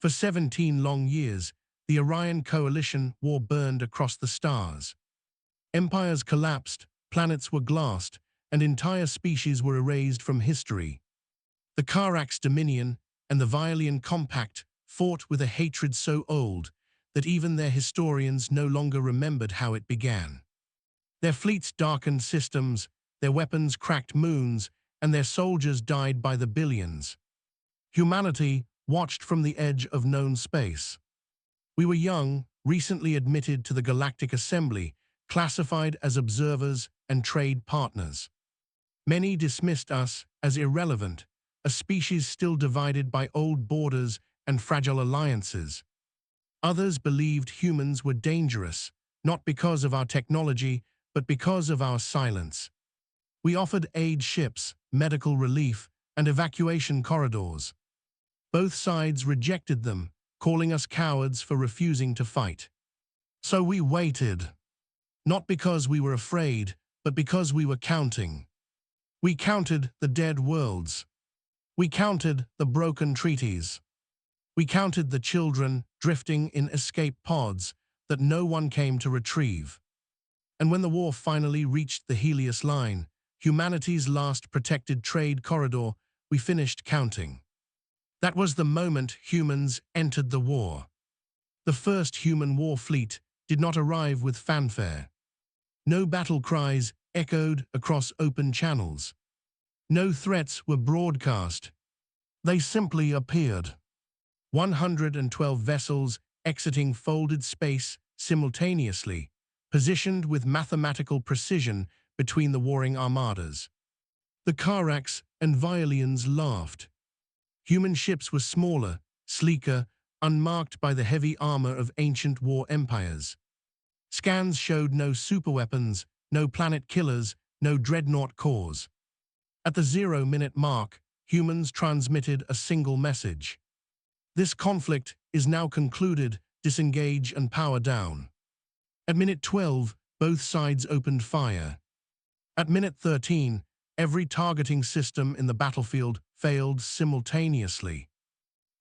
For 17 long years, the Orion Coalition war burned across the stars. Empires collapsed, planets were glassed, and entire species were erased from history. The Karax Dominion and the Violian Compact fought with a hatred so old that even their historians no longer remembered how it began. Their fleets darkened systems, their weapons cracked moons, and their soldiers died by the billions. Humanity watched from the edge of known space. We were young, recently admitted to the Galactic Assembly, classified as observers and trade partners. Many dismissed us as irrelevant, a species still divided by old borders and fragile alliances. Others believed humans were dangerous, not because of our technology, but because of our silence. We offered aid ships, medical relief, and evacuation corridors. Both sides rejected them, calling us cowards for refusing to fight. So we waited. Not because we were afraid, but because we were counting. We counted the dead worlds. We counted the broken treaties. We counted the children drifting in escape pods that no one came to retrieve. And when the war finally reached the Helios Line, humanity's last protected trade corridor, we finished counting. That was the moment humans entered the war. The first human war fleet did not arrive with fanfare. No battle cries echoed across open channels. No threats were broadcast. They simply appeared. 112 vessels exiting folded space simultaneously, positioned with mathematical precision between the warring armadas. The Karax and Violians laughed. Human ships were smaller, sleeker, unmarked by the heavy armor of ancient war empires. Scans showed no superweapons, no planet killers, no dreadnought cores. At the 0-minute mark, humans transmitted a single message. This conflict is now concluded, disengage and power down. At minute 12, both sides opened fire. At minute 13, every targeting system in the battlefield failed simultaneously.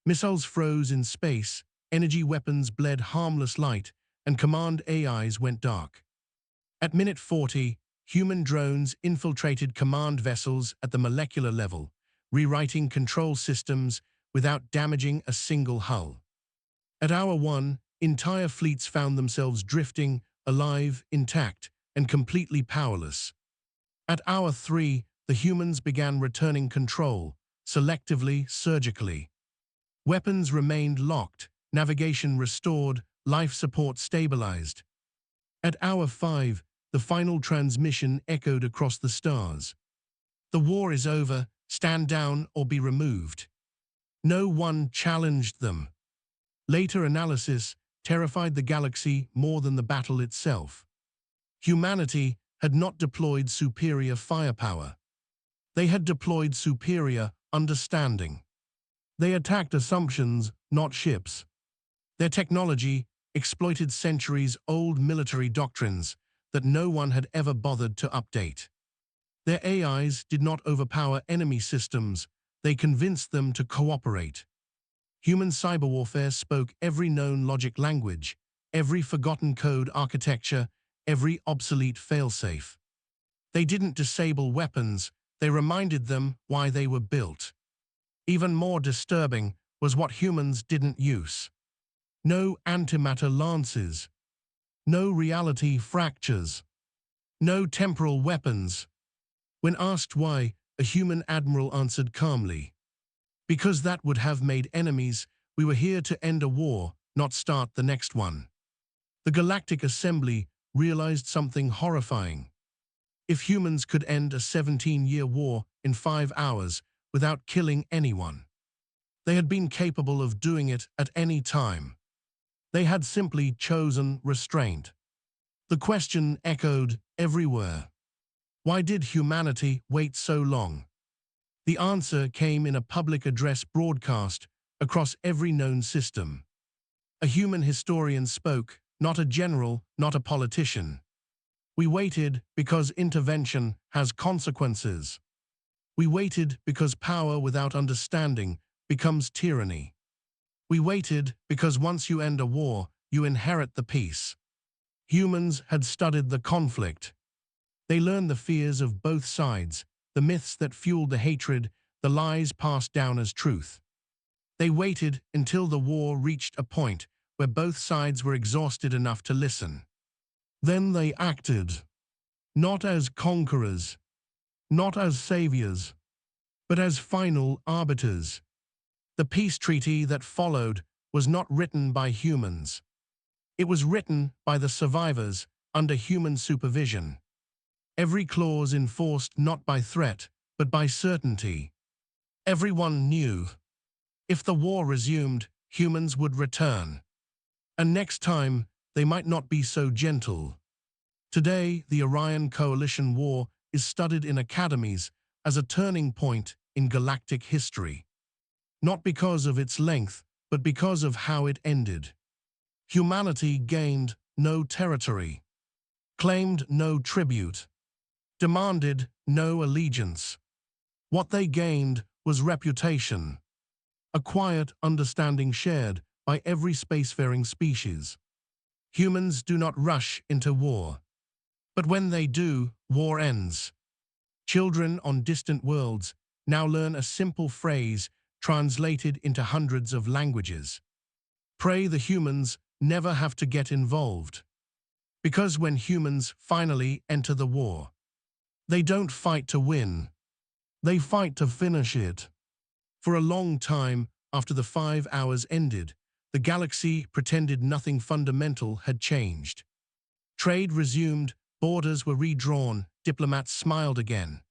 Missiles froze in space, energy weapons bled harmless light, and command AIs went dark. At minute 40, human drones infiltrated command vessels at the molecular level, rewriting control systems without damaging a single hull. At hour 1, entire fleets found themselves drifting, alive, intact, and completely powerless. At hour 3, the humans began returning control, selectively, surgically. Weapons remained locked, navigation restored, life support stabilized. At hour 5, the final transmission echoed across the stars. The war is over, stand down or be removed. No one challenged them. Later analysis terrified the galaxy more than the battle itself. Humanity had not deployed superior firepower. They had deployed superior understanding. They attacked assumptions, not ships. Their technology exploited centuries-old military doctrines that no one had ever bothered to update. Their AIs did not overpower enemy systems, they convinced them to cooperate. Human cyber warfare spoke every known logic language, every forgotten code architecture, every obsolete failsafe. They didn't disable weapons, they reminded them why they were built. Even more disturbing was what humans didn't use. No antimatter lances. No reality fractures. No temporal weapons. When asked why, a human admiral answered calmly, "Because that would have made enemies. We were here to end a war, not start the next one." The Galactic Assembly realized something horrifying. If humans could end a 17-year war in 5 hours without killing anyone, they had been capable of doing it at any time. They had simply chosen restraint. The question echoed everywhere. Why did humanity wait so long? The answer came in a public address broadcast across every known system. A human historian spoke, not a general, not a politician. We waited because intervention has consequences. We waited because power without understanding becomes tyranny. We waited because once you end a war, you inherit the peace. Humans had studied the conflict. They learned the fears of both sides, the myths that fueled the hatred, the lies passed down as truth. They waited until the war reached a point where both sides were exhausted enough to listen. Then they acted, not as conquerors, not as saviors, but as final arbiters. The peace treaty that followed was not written by humans. It was written by the survivors under human supervision. Every clause enforced not by threat, but by certainty. Everyone knew. If the war resumed, humans would return. And next time, they might not be so gentle. Today, the Orion Coalition War is studied in academies as a turning point in galactic history. Not because of its length, but because of how it ended. Humanity gained no territory, claimed no tribute, demanded no allegiance. What they gained was reputation, a quiet understanding shared by every spacefaring species. Humans do not rush into war, but when they do, war ends. Children on distant worlds now learn a simple phrase translated into hundreds of languages. Pray the humans never have to get involved. Because when humans finally enter the war, they don't fight to win. They fight to finish it. For a long time after the 5 hours ended, the galaxy pretended nothing fundamental had changed. Trade resumed, borders were redrawn, diplomats smiled again.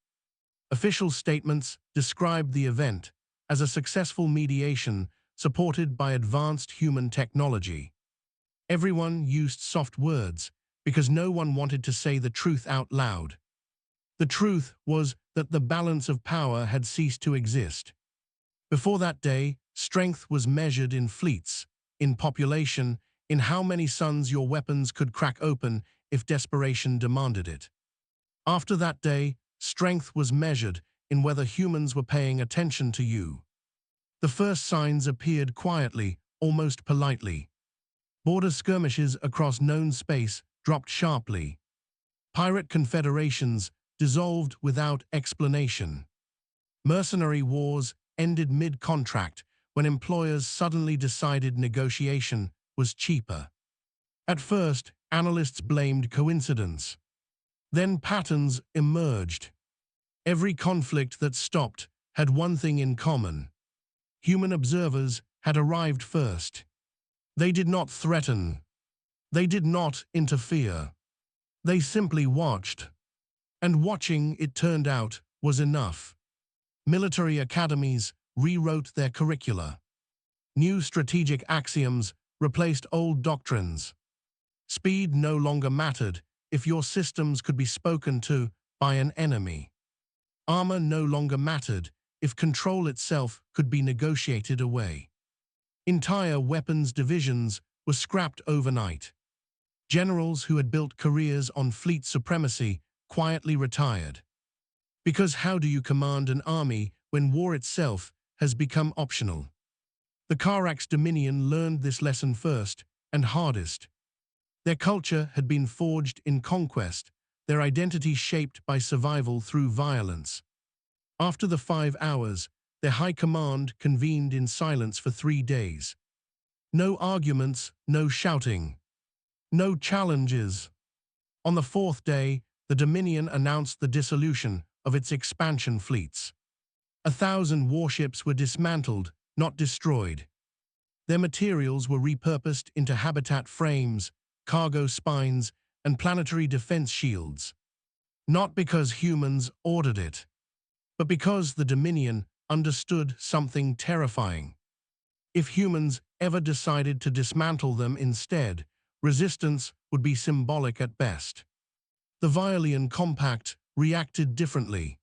Official statements described the event as a successful mediation supported by advanced human technology. Everyone used soft words because no one wanted to say the truth out loud. The truth was that the balance of power had ceased to exist. Before that day, strength was measured in fleets, in population, in how many suns your weapons could crack open if desperation demanded it. After that day, strength was measured in whether humans were paying attention to you. The first signs appeared quietly, almost politely. Border skirmishes across known space dropped sharply. Pirate confederations dissolved without explanation. Mercenary wars ended mid-contract when employers suddenly decided negotiation was cheaper. At first, analysts blamed coincidence. Then patterns emerged. Every conflict that stopped had one thing in common. Human observers had arrived first. They did not threaten. They did not interfere. They simply watched. And watching, it turned out, was enough. Military academies rewrote their curricula. New strategic axioms replaced old doctrines. Speed no longer mattered if your systems could be spoken to by an enemy. Armor no longer mattered if control itself could be negotiated away. Entire weapons divisions were scrapped overnight. Generals who had built careers on fleet supremacy quietly retired. Because how do you command an army when war itself has become optional? The Karax Dominion learned this lesson first and hardest. Their culture had been forged in conquest, their identity shaped by survival through violence. After the 5 hours, their high command convened in silence for 3 days. No arguments, no shouting, no challenges. On the 4th day, the Dominion announced the dissolution of its expansion fleets. 1,000 warships were dismantled, not destroyed. Their materials were repurposed into habitat frames, cargo spines, and planetary defense shields. Not because humans ordered it, but because the Dominion understood something terrifying. If humans ever decided to dismantle them instead, resistance would be symbolic at best. The Violian Compact reacted differently.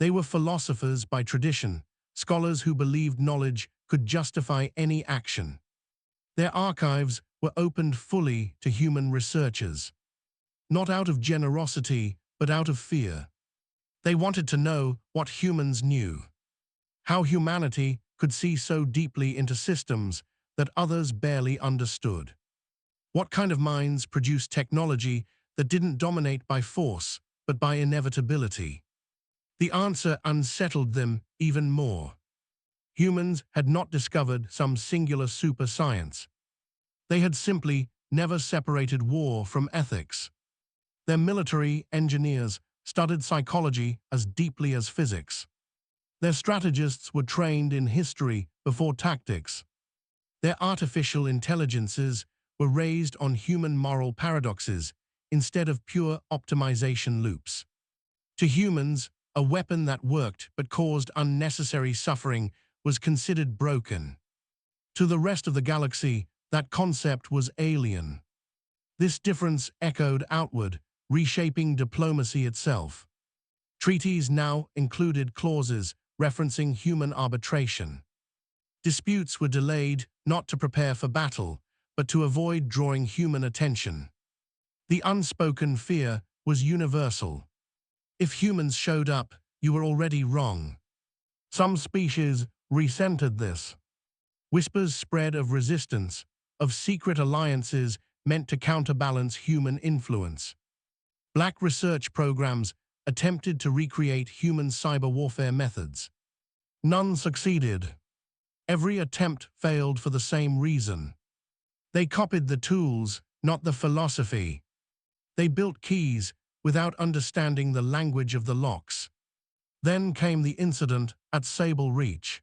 They were philosophers by tradition, scholars who believed knowledge could justify any action. Their archives were opened fully to human researchers. Not out of generosity, but out of fear. They wanted to know what humans knew. How humanity could see so deeply into systems that others barely understood. What kind of minds produced technology that didn't dominate by force, but by inevitability? The answer unsettled them even more. Humans had not discovered some singular super science. They had simply never separated war from ethics. Their military engineers studied psychology as deeply as physics. Their strategists were trained in history before tactics. Their artificial intelligences were raised on human moral paradoxes instead of pure optimization loops. To humans, a weapon that worked but caused unnecessary suffering was considered broken. To the rest of the galaxy, that concept was alien. This difference echoed outward, reshaping diplomacy itself. Treaties now included clauses referencing human arbitration. Disputes were delayed not to prepare for battle, but to avoid drawing human attention. The unspoken fear was universal. If humans showed up, you were already wrong. Some species resented this. Whispers spread of resistance, of secret alliances meant to counterbalance human influence. Black research programs attempted to recreate human cyber warfare methods. None succeeded. Every attempt failed for the same reason. They copied the tools, not the philosophy. They built keys without understanding the language of the locks. Then came the incident at Sable Reach.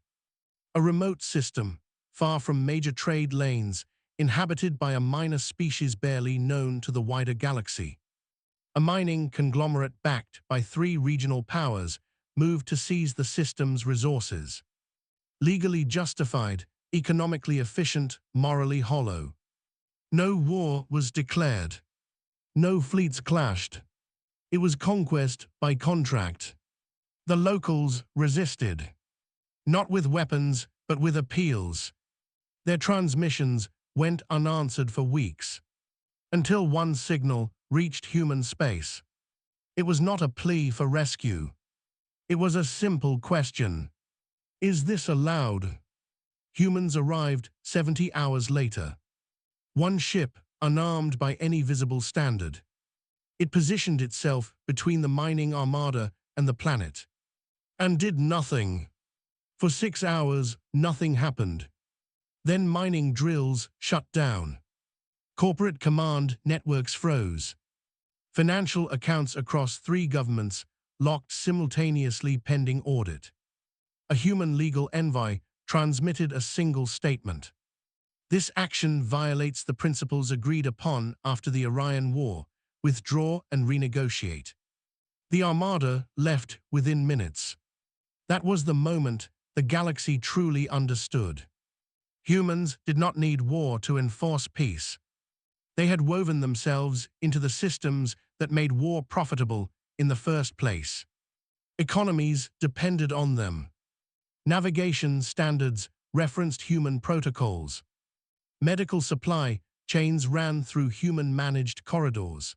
A remote system, far from major trade lanes, inhabited by a minor species barely known to the wider galaxy. A mining conglomerate backed by 3 regional powers moved to seize the system's resources. Legally justified, economically efficient, morally hollow. No war was declared. No fleets clashed. It was conquest by contract. The locals resisted. Not with weapons, but with appeals. Their transmissions went unanswered for weeks, until one signal reached human space. It was not a plea for rescue. It was a simple question. Is this allowed? Humans arrived 70 hours later. One ship, unarmed by any visible standard. It positioned itself between the mining armada and the planet, and did nothing. For 6 hours, nothing happened. Then mining drills shut down. Corporate command networks froze. Financial accounts across 3 governments locked simultaneously pending audit. A human legal envoy transmitted a single statement. This action violates the principles agreed upon after the Orion War. Withdraw and renegotiate. The Armada left within minutes. That was the moment the galaxy truly understood. Humans did not need war to enforce peace. They had woven themselves into the systems that made war profitable in the first place. Economies depended on them. Navigation standards referenced human protocols. Medical supply chains ran through human-managed corridors.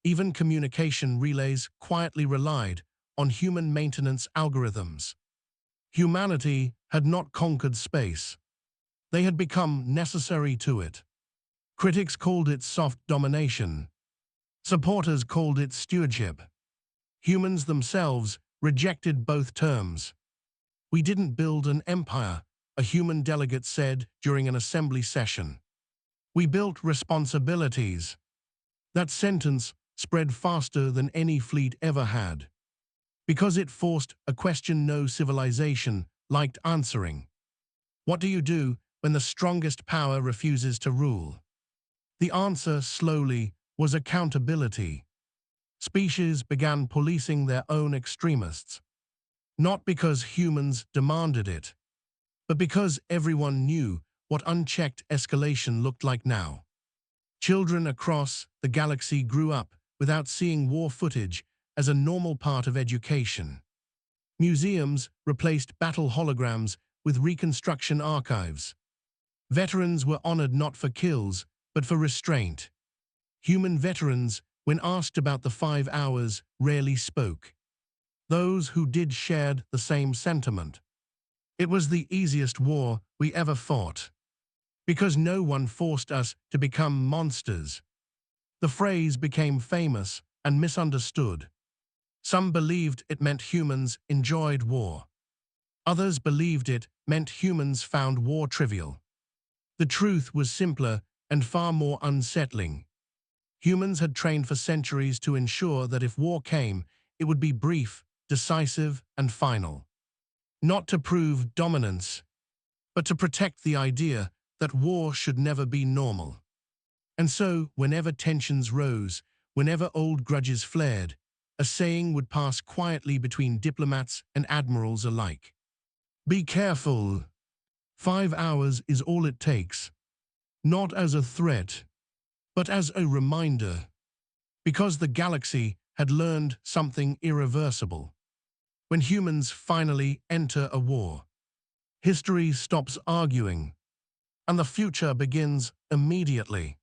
Even communication relays quietly relied on human maintenance algorithms. Humanity had not conquered space. They had become necessary to it. Critics called it soft domination. Supporters called it stewardship. Humans themselves rejected both terms. "We didn't build an empire," a human delegate said during an assembly session. "We built responsibilities." That sentence spread faster than any fleet ever had, because it forced a question no civilization liked answering. What do you do when the strongest power refuses to rule? The answer, slowly, was accountability. Species began policing their own extremists, not because humans demanded it, but because everyone knew what unchecked escalation looked like now. Children across the galaxy grew up without seeing war footage as a normal part of education. Museums replaced battle holograms with reconstruction archives. Veterans were honored not for kills, but for restraint. Human veterans, when asked about the 5 hours, rarely spoke. Those who did shared the same sentiment. It was the easiest war we ever fought. because no one forced us to become monsters. The phrase became famous and misunderstood. Some believed it meant humans enjoyed war. Others believed it meant humans found war trivial. The truth was simpler and far more unsettling. Humans had trained for centuries to ensure that if war came, it would be brief, decisive, and final. Not to prove dominance, but to protect the idea that war should never be normal. And so, whenever tensions rose, whenever old grudges flared, a saying would pass quietly between diplomats and admirals alike. Be careful. 5 hours is all it takes. Not as a threat, but as a reminder. Because the galaxy had learned something irreversible. When humans finally enter a war, history stops arguing, and the future begins immediately.